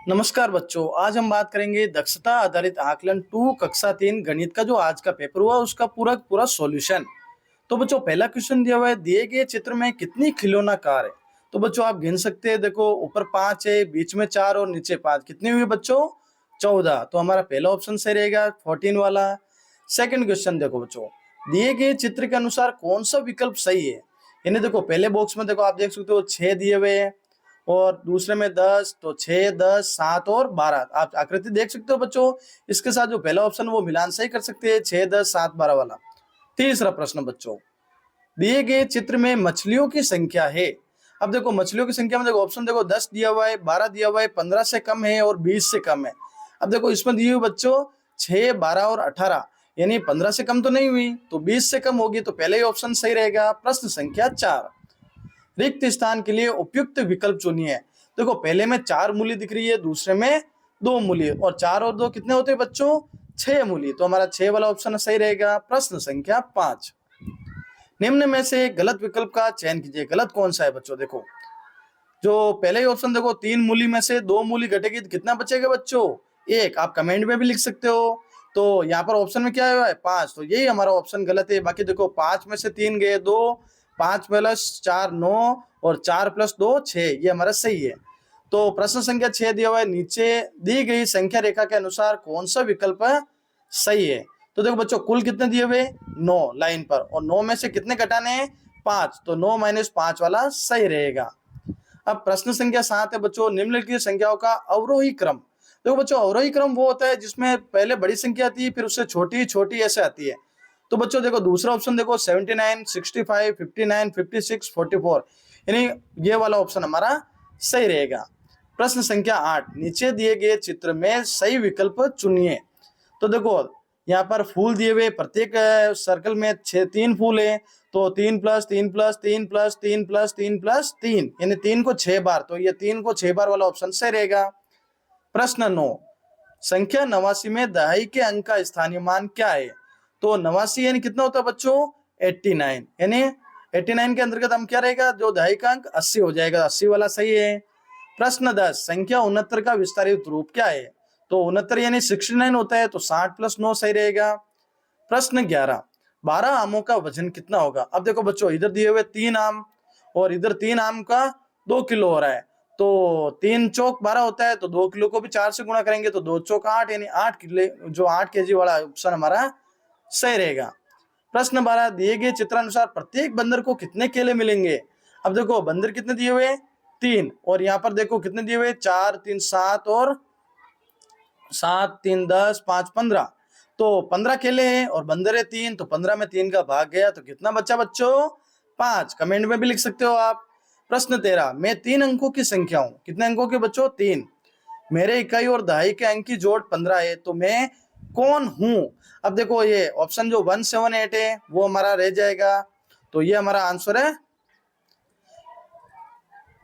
नमस्कार बच्चों, आज हम बात करेंगे दक्षता आधारित आकलन 2 कक्षा 3 गणित का जो आज का पेपर हुआ उसका पूरा पूरा सॉल्यूशन। तो बच्चों पहला क्वेश्चन दिया हुआ है, दिए गए चित्र में कितनी खिलौना कार है। तो बच्चों आप गिन सकते हैं, देखो ऊपर 5 है, बीच में 4 और नीचे 5, कितनी हुई बच्चों 14। तो हमारा पहला ऑप्शन सही रहेगा 14 वाला। सेकंड क्वेश्चन देखो बच्चों, दिए गए चित्र के अनुसार कौन सा विकल्प सही है। यानी देखो पहले बॉक्स में देखो आप देख सकते हो 6 दिए हुए हैं और दूसरे में 10, तो 6, 10, 7 और 12 आप आकृति देख सकते हो बच्चों। इसके साथ जो पहला ऑप्शन वो मिलान सही कर सकते हैं, 6, 10, 7, 12 वाला। तीसरा प्रश्न बच्चों, दिए गए चित्र में मछलियों की संख्या है। अब देखो मछलियों की संख्या में देखो ऑप्शन देखो 10 दिया हुआ है, 12 दिया हुआ है, 15 से कम है और 20 से कम है। अब देखो इसमें दिए हुए बच्चों 6, 12 और 18, यानी 15 से कम तो नहीं हुई, तो 20 से कम होगी, तो पहले ही ऑप्शन सही रहेगा। प्रश्न संख्या 4, रिक्त स्थान के लिए उपयुक्त विकल्प चुनिए। देखो पहले में 4 मूली दिख रही है, दूसरे में 2 मूली, और 4 और 2 कितने होते हैं बच्चों 6 मूली, तो हमारा 6 वाला ऑप्शन सही रहेगा। प्रश्न संख्या 5, निम्न में से गलत विकल्प का चयन कीजिए। गलत कौन सा है बच्चों, देखो जो पहले ही ऑप्शन देखो 3 मूली में से 2 मूली घटेगी तो कितना बचेगा बच्चों 1। आप कमेंट में भी लिख सकते हो। तो यहाँ पर ऑप्शन में क्या है 5, तो यही हमारा ऑप्शन गलत है। बाकी देखो 5 में से 3 गए 2, 5 प्लस 4 9 और 4 प्लस 2 6, ये हमारा सही है। तो प्रश्न संख्या 6 दिया हुआ है, नीचे दी गई संख्या रेखा के अनुसार कौन सा विकल्प सही है। तो देखो बच्चों कुल कितने दिए हुए 9 लाइन पर, और 9 में से कितने घटाने हैं 5, तो 9 माइनस 5 वाला सही रहेगा। अब प्रश्न संख्या 7 है बच्चों, निम्नलिखित संख्याओं का अवरोही क्रम। देखो बच्चों अवरोही क्रम वो होता है जिसमें पहले बड़ी संख्या आती है फिर उससे छोटी छोटी ऐसे आती है। तो बच्चों देखो दूसरा ऑप्शन देखो 79, 65, 59, 56, 44, यानी ये वाला ऑप्शन हमारा सही रहेगा। प्रश्न संख्या 8, नीचे दिए गए चित्र में सही विकल्प चुनिए। तो देखो यहाँ पर फूल दिए हुए, प्रत्येक सर्कल में 3 फूल है, तो 3 plus 3 plus 3 plus 3 plus 3 plus 3, यानी 3 को 6 बार, तो ये 3 को 6 बार वाला ऑप्शन सही रहेगा। प्रश्न 9, संख्या 89 में दहाई के अंक का स्थानीय मान क्या है। तो 89 यानी कितना होता है बच्चों 89, यानी 89 के अंतर्गत हम क्या रहेगा, जो दहाई का अंक 80 हो जाएगा, 80 वाला सही है। प्रश्न 10, संख्या 69 का विस्तारित रूप क्या है। तो 69 यानी 69 होता है, तो 60 प्लस 9 सही रहेगा। प्रश्न 11, 12 आमों का वजन कितना होगा। अब देखो बच्चों इधर दिए हुए 3 आम और इधर 3 आम का 2 किलो हो रहा है, तो 3 चौक 12 होता है, तो 2 किलो को भी 4 से गुणा करेंगे तो 2 चौक 8, यानी 8 किलो, जो 8 केजी वाला ऑप्शन हमारा सही रहेगा। प्रश्न 12, दिए गए चित्रानुसार प्रत्येक बंदर को कितने केले मिलेंगे। अब देखो बंदर कितने दिए हुए 3, और यहाँ पर देखो कितने दिए हुए 4, 3 7 और 7, 3 10, 5 15, तो 15 केले हैं और बंदर है 3, तो 15 में 3 का भाग गया, तो कितना बचा बच्चों 5। कमेंट में भी लिख सकते हो आप। प्रश्न 13, मैं 3 अंकों की संख्या हूं। कितने अंकों की बच्चों 3, मेरे इकाई और दहाई के अंक की जोड़ 15 है, तो मैं कौन हूं। अब देखो ये ऑप्शन जो 178 है वो हमारा रह जाएगा, तो ये हमारा आंसर है।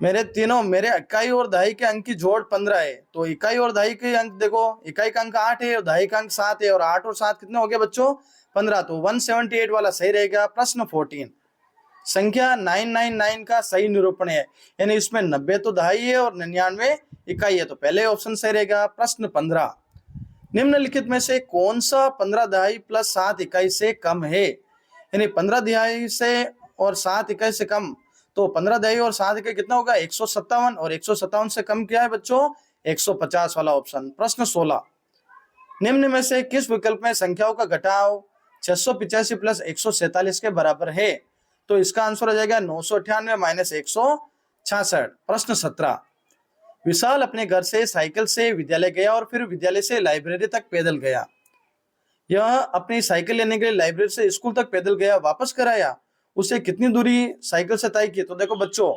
मेरे इकाई और दहाई के अंक की जोड़ 15 है, तो इकाई और दहाई के अंक देखो, इकाई का अंक 8 है और दहाई का अंक 7 है, और 8 और 7 कितने हो गए बच्चों 15, तो 178 वाला सही रहेगा। प्रश्न 14, संख्या 999 का सही निरूपण है, यानी इसमें 90 तो दहाई है और 99 इकाई है, तो पहले ऑप्शन सही रहेगा। प्रश्न 15, निम्नलिखित में से कौन सा 15 दहाई प्लस 7 इकाई से कम है। यानी 15 दहाई से और 7 इकाई से कम, तो 15 दहाई और 7 इकाई कितना होगा 157, और 157 से कम क्या है बच्चों 150 वाला ऑप्शन। प्रश्न 16, निम्न में से किस विकल्प में संख्याओं का घटाव 685 प्लस 147 के बराबर है। तो इसका आंसर हो जाएगा 998 माइनस 166। प्रश्न 17, विशाल अपने घर से साइकिल से विद्यालय गया और फिर विद्यालय से लाइब्रेरी तक पैदल गया। यह अपनी साइकिल लेने के लिए लाइब्रेरी से स्कूल तक पैदल गया, वापस कर आया, उसे कितनी दूरी साइकिल से तय की। तो देखो बच्चों,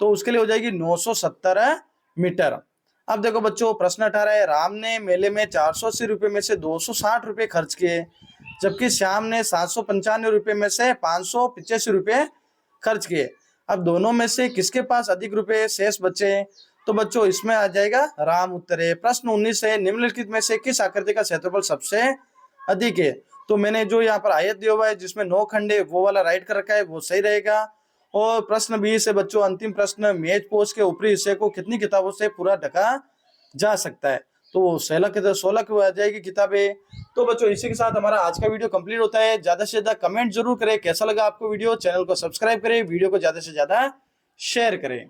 तो उसके लिए हो जाएगी 970 मीटर। अब देखो बच्चों प्रश्न 18 है, राम ने मेले में 480 रुपए में से 260 रुपए खर्च किए, जबकि श्याम ने 795 रुपए में से 585 रुपए खर्च किए। अब दोनों में से किसके पास अधिक रुपए शेष बचे। तो बच्चों इसमें आ जाएगा राम उत्तर है। प्रश्न 19 है, निम्नलिखित में से किस आकृति का क्षेत्रफल सबसे अधिक है। तो मैंने जो यहाँ पर आयत दिया हुआ है जिसमें 9 खंड है वो वाला राइट कर रखा है, वो सही रहेगा। और प्रश्न 20 है बच्चों, अंतिम प्रश्न, मेज पोस्ट के ऊपरी हिस्से को कितनी किताबों से पूरा ढका जा सकता है। तो 16 की आ जाएगी किताबें। तो बच्चों इसी के साथ हमारा आज का वीडियो कंप्लीट होता है। ज्यादा से ज्यादा कमेंट जरूर करें कैसा लगा आपको वीडियो, चैनल को सब्सक्राइब करें, वीडियो को ज्यादा से ज्यादा शेयर करें।